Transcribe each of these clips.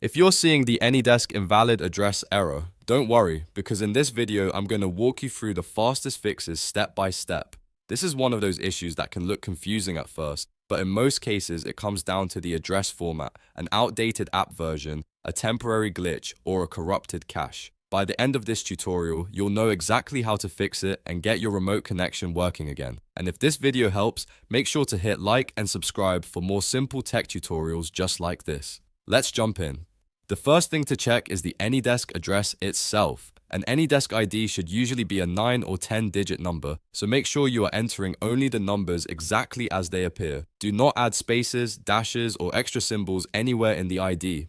If you're seeing the AnyDesk Invalid address error, don't worry, because in this video I'm going to walk you through the fastest fixes step by step. This is one of those issues that can look confusing at first, but in most cases it comes down to the address format, an outdated app version, a temporary glitch, or a corrupted cache. By the end of this tutorial, you'll know exactly how to fix it and get your remote connection working again. And if this video helps, make sure to hit like and subscribe for more simple tech tutorials just like this. Let's jump in. The first thing to check is the AnyDesk address itself. An AnyDesk ID should usually be a 9 or 10-digit number, so make sure you are entering only the numbers exactly as they appear. Do not add spaces, dashes, or extra symbols anywhere in the ID.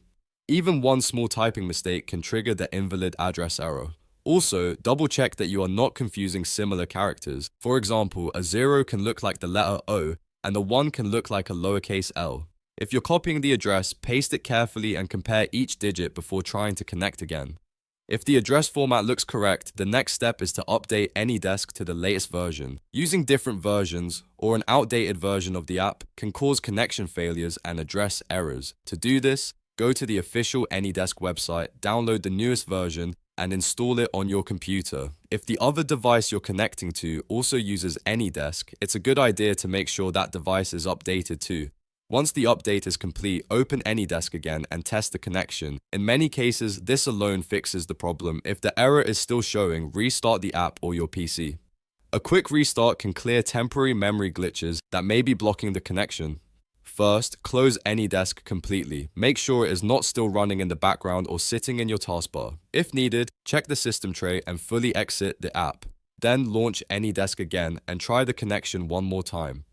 Even one small typing mistake can trigger the invalid address error. Also, double check that you are not confusing similar characters. For example, a 0 can look like the letter O, and a 1 can look like a lowercase l. If you're copying the address, paste it carefully and compare each digit before trying to connect again. If the address format looks correct, the next step is to update AnyDesk to the latest version. Using different versions or an outdated version of the app can cause connection failures and address errors. To do this, go to the official AnyDesk website, download the newest version, and install it on your computer. If the other device you're connecting to also uses AnyDesk, it's a good idea to make sure that device is updated too. Once the update is complete, open AnyDesk again and test the connection. In many cases, this alone fixes the problem. If the error is still showing, restart the app or your PC. A quick restart can clear temporary memory glitches that may be blocking the connection. First, close AnyDesk completely. Make sure it is not still running in the background or sitting in your taskbar. If needed, check the system tray and fully exit the app. Then launch AnyDesk again and try the connection one more time.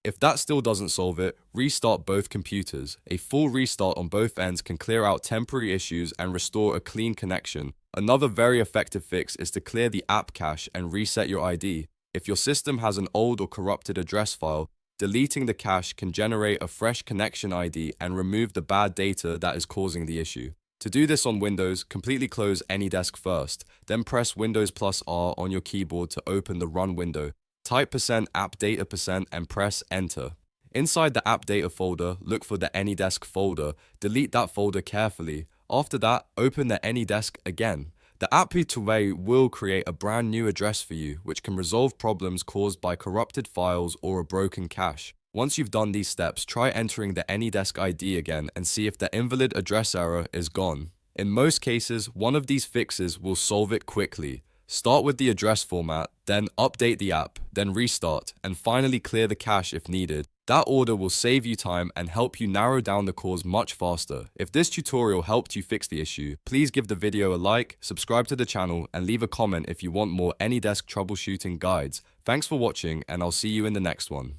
If that still doesn't solve it, restart both computers. A full restart on both ends can clear out temporary issues and restore a clean connection. Another very effective fix is to clear the app cache and reset your ID. If your system has an old or corrupted address file, deleting the cache can generate a fresh connection ID and remove the bad data that is causing the issue. To do this on Windows, completely close AnyDesk first, then press Windows+R on your keyboard to open the Run window. Type %appdata% and press Enter. Inside the app data folder, look for the AnyDesk folder. Delete that folder carefully. After that, open the AnyDesk again. The app gateway will create a brand new address for you, which can resolve problems caused by corrupted files or a broken cache. Once you've done these steps, try entering the AnyDesk ID again and see if the invalid address error is gone. In most cases, one of these fixes will solve it quickly. Start with the address format, then update the app, then restart, and finally clear the cache if needed. That order will save you time and help you narrow down the cause much faster. If this tutorial helped you fix the issue, please give the video a like, subscribe to the channel, and leave a comment if you want more AnyDesk troubleshooting guides. Thanks for watching, and I'll see you in the next one.